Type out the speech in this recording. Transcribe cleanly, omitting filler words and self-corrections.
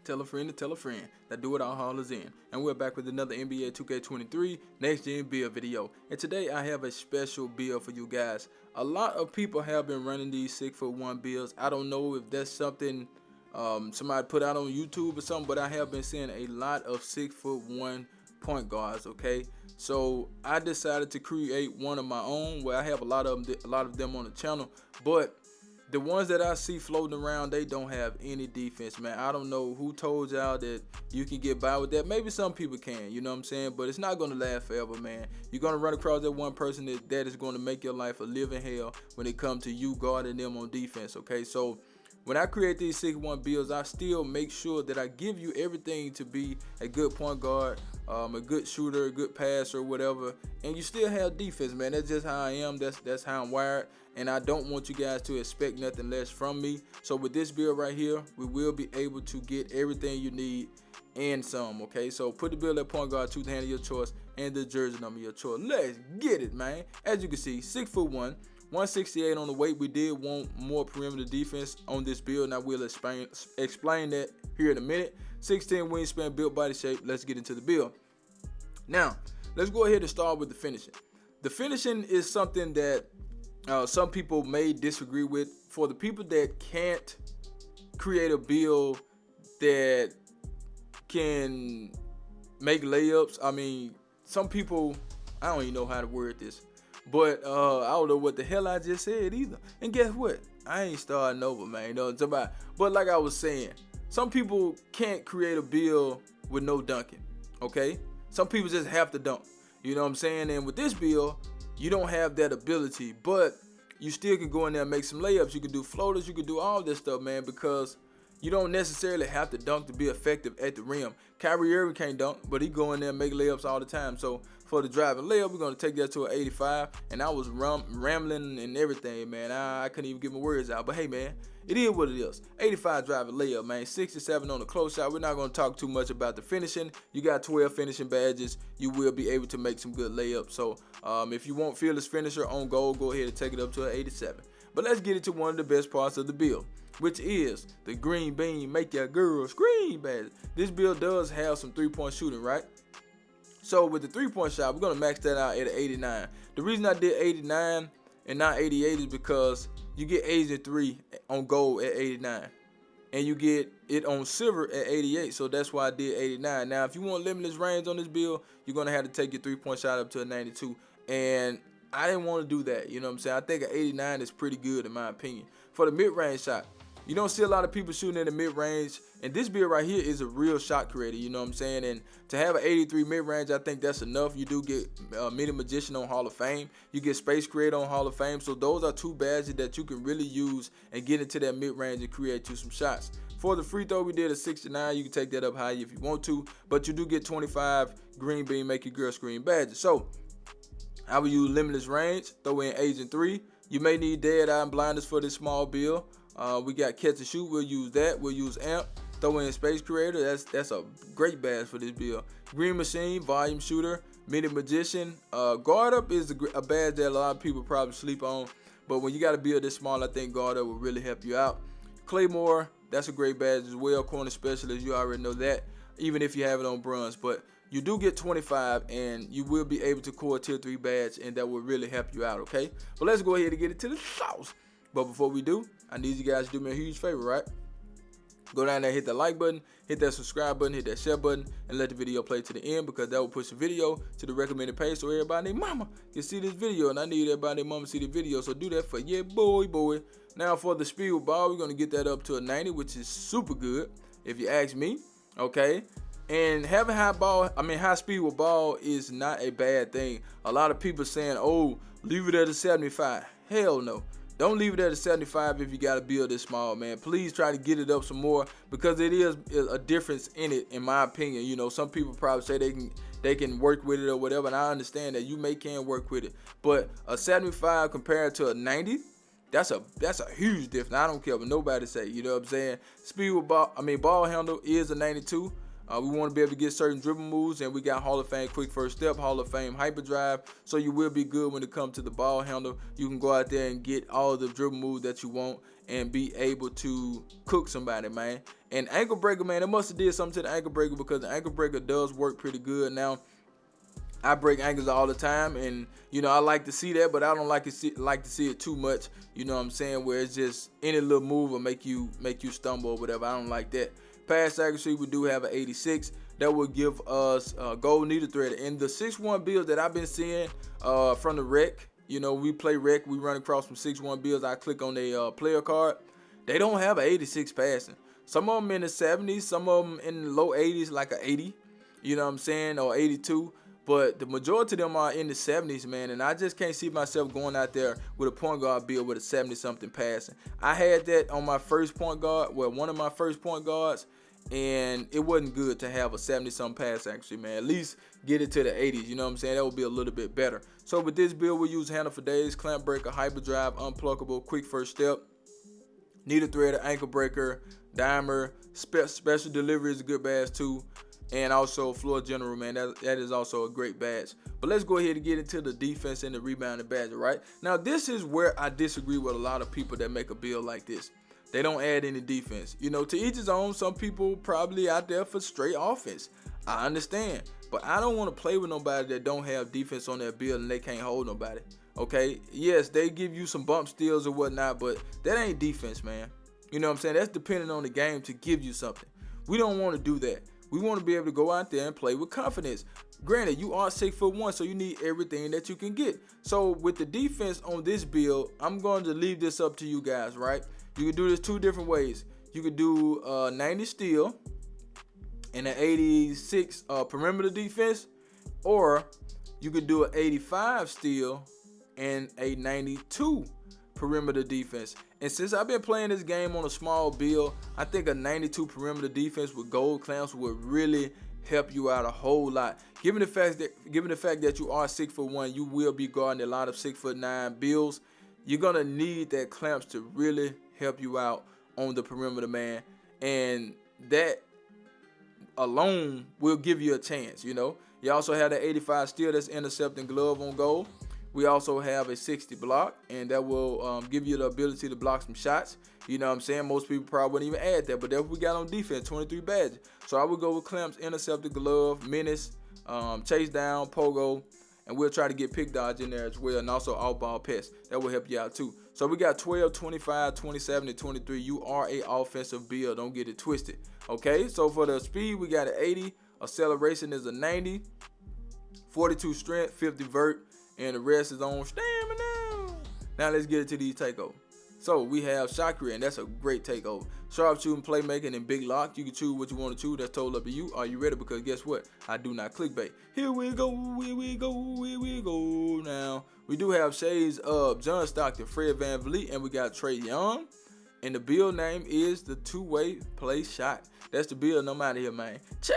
tell a friend to tell a friend. That do it all hollers in. And we're back with another NBA 2K23 Next Gen build video. And today I have a special build for you guys. A lot of people have been running these 6'1" builds. I don't know if that's something somebody put out on YouTube or something, but I have been seeing a lot of 6'1" point guards. Okay, so I decided to create one of my own where I have a lot of them on the channel, but the ones that I see floating around, they don't have any defense, man. I don't know who told y'all that you can get by with that. Maybe some people can, you know what I'm saying? But it's not going to last forever, man. You're going to run across that one person that is going to make your life a living hell when it comes to you guarding them on defense, okay? So when I create these 6'1" builds, I still make sure that I give you everything to be a good point guard, a good shooter, a good passer, whatever, and you still have defense, man. That's just how I am. That's how I'm wired, and I don't want you guys to expect nothing less from me. So with this build right here, we will be able to get everything you need and some, okay? So put the build at point guard, tooth handle of your choice, and the jersey number of your choice. Let's get it, man. As you can see, 6'1", 168 on the weight. We did want more perimeter defense on this build, and I will explain that here in a minute. 6'10" wingspan, built body shape. Let's get into the build. Now, let's go ahead and start with the finishing. The finishing is something that some people may disagree with. For the people that can't create a build that can make layups, I mean, some people, I don't even know how to word this, but I don't know what the hell I just said either. And guess what? I ain't starting over, man. You know what I'm talking about? But like I was saying, some people can't create a build with no dunking, okay? Some people just have to dunk. You know what I'm saying? And with this build, you don't have that ability, but you still can go in there and make some layups. You can do floaters. You can do all this stuff, man, because you don't necessarily have to dunk to be effective at the rim. Kyrie Irving can't dunk, but he go in there and make layups all the time. So for the driving layup, we're going to take that to an 85. And I was rambling and everything, man. I couldn't even get my words out. But hey, man, it is what it is. 85 driving layup, man. 67 on the close shot. We're not going to talk too much about the finishing. You got 12 finishing badges. You will be able to make some good layups. So if you want fearless finisher on goal, go ahead and take it up to an 87. But let's get into one of the best parts of the build, which is the green bean make your girl scream badge. This build does have some three-point shooting, right? So with the three-point shot, we're going to max that out at an 89. The reason I did 89 and not 88 is because you get 83 on gold at 89. And you get it on silver at 88, so that's why I did 89. Now, if you want limitless range on this build, you're going to have to take your three-point shot up to a 92. And I didn't want to do that, you know what I'm saying? I think an 89 is pretty good in my opinion. For the mid-range shot, you don't see a lot of people shooting in the mid-range, and this build right here is a real shot creator, you know what I'm saying? And to have an 83 mid-range, I think that's enough. You do get Mini Magician on Hall of Fame. You get Space Creator on Hall of Fame. So those are two badges that you can really use and get into that mid-range and create you some shots. For the free throw, we did a 69. You can take that up high if you want to, but you do get 25 green bean make your girl scream badges. So I will use limitless range, throw in Agent 3. You may need dead eye and blinders for this small build. We got catch and shoot. We'll use that. We'll use amp. Throw in space creator. That's a great badge for this build. Green machine, volume shooter, mini magician. Guard up is a badge that a lot of people probably sleep on. But when you got a build this small, I think guard up will really help you out. Claymore, that's a great badge as well. Corner specialist, you already know that. Even if you have it on bronze, but you do get 25, and you will be able to core tier 3 badge, and that will really help you out, okay? But let's go ahead and get it to the sauce. But before we do, I need you guys to do me a huge favor, right? Go down there, hit that like button, hit that subscribe button, hit that share button, and let the video play to the end, because that will push the video to the recommended page so everybody and their mama can see this video, and I need everybody and their mama to see the video, so do that for your boy. Now for the speed with ball, we're going to get that up to a 90, which is super good, if you ask me, okay? And having high speed with ball is not a bad thing. A lot of people saying, oh, leave it at a 75. Hell no. Don't leave it at a 75 if you got to build this small, man. Please try to get it up some more, because it is a difference in it, in my opinion. You know, some people probably say they can work with it or whatever, and I understand that you can work with it. But a 75 compared to a 90, that's a huge difference. I don't care what nobody say, you know what I'm saying? Speed with ball, ball handle is a 92. We want to be able to get certain dribble moves, and we got Hall of Fame quick first step, Hall of Fame hyperdrive, so you will be good when it comes to the ball handle. You can go out there and get all the dribble moves that you want and be able to cook somebody, man. And ankle breaker, man, it must have did something to the ankle breaker, because the ankle breaker does work pretty good. Now, I break ankles all the time, and you know, I like to see that, but I don't like to see it too much. You know what I'm saying? Where it's just any little move will make you stumble or whatever. I don't like that. Pass accuracy, we do have an 86. That will give us gold needle thread. And the 6-1 builds that I've been seeing from the rec, you know, we play rec, we run across some 6-1 builds. I click on a player card. They don't have an 86 passing. Some of them in the 70s, some of them in the low 80s, like a 80. You know what I'm saying? Or 82. But the majority of them are in the 70s, man, and I just can't see myself going out there with a point guard build with a 70-something passing. I had that on my first point guard, well, one of my first point guards, and it wasn't good to have a 70-something pass accuracy, man. At least get it to the 80s, you know what I'm saying? That would be a little bit better. So with this build, we use handle for days, clamp breaker, hyperdrive, unpluckable, quick first step, needle threader, ankle breaker, dimer, special delivery is a good badge too. And also floor general, man, that is also a great badge. But let's go ahead and get into the defense and the rebounding badge, right? Now, this is where I disagree with a lot of people that make a build like this. They don't add any defense. You know, to each his own. Some people probably out there for straight offense. I understand. But I don't want to play with nobody that don't have defense on their build and they can't hold nobody. Okay? Yes, they give you some bump steals or whatnot, but that ain't defense, man. You know what I'm saying? That's depending on the game to give you something. We don't want to do that. We want to be able to go out there and play with confidence. Granted, you are 6'1", so you need everything that you can get. So with the defense on this build, I'm going to leave this up to you guys, right? You can do this two different ways. You could do 90 steal and an 86 perimeter defense, or you could do an 85 steal and a 92 perimeter defense. And since I've been playing this game on a small build, I think a 92 perimeter defense with gold clamps would really help you out a whole lot. Given the fact that you are 6'1", you will be guarding a lot of 6'9" builds. You're gonna need that clamps to really help you out on the perimeter, man. And that alone will give you a chance. You know. You also have the 85 steal that's intercepting glove on goal. We also have a 60 block, and that will give you the ability to block some shots. You know what I'm saying? Most people probably wouldn't even add that, but that's what we got on defense, 23 badges. So I would go with clamps, intercept the glove, menace, chase down, pogo, and we'll try to get pick dodge in there as well, and also all-ball pass. That will help you out too. So we got 12, 25, 27, and 23. You are a offensive build. Don't get it twisted. Okay, so for the speed, we got an 80. Acceleration is a 90. 42 strength, 50 vert. And the rest is on stamina. Now let's get into these takeovers. So we have shot creating. That's a great takeover. Sharp shooting, playmaking, and big lock. You can choose what you want to choose. That's totally up to you. Are you ready? Because guess what? I do not clickbait. Here we go. Here we go. Here we go. Now we do have shades of John Stockton, Fred VanVleet, and we got Trey Young. And the build name is the two-way play shot. That's the build. No matter here, man. Ciao.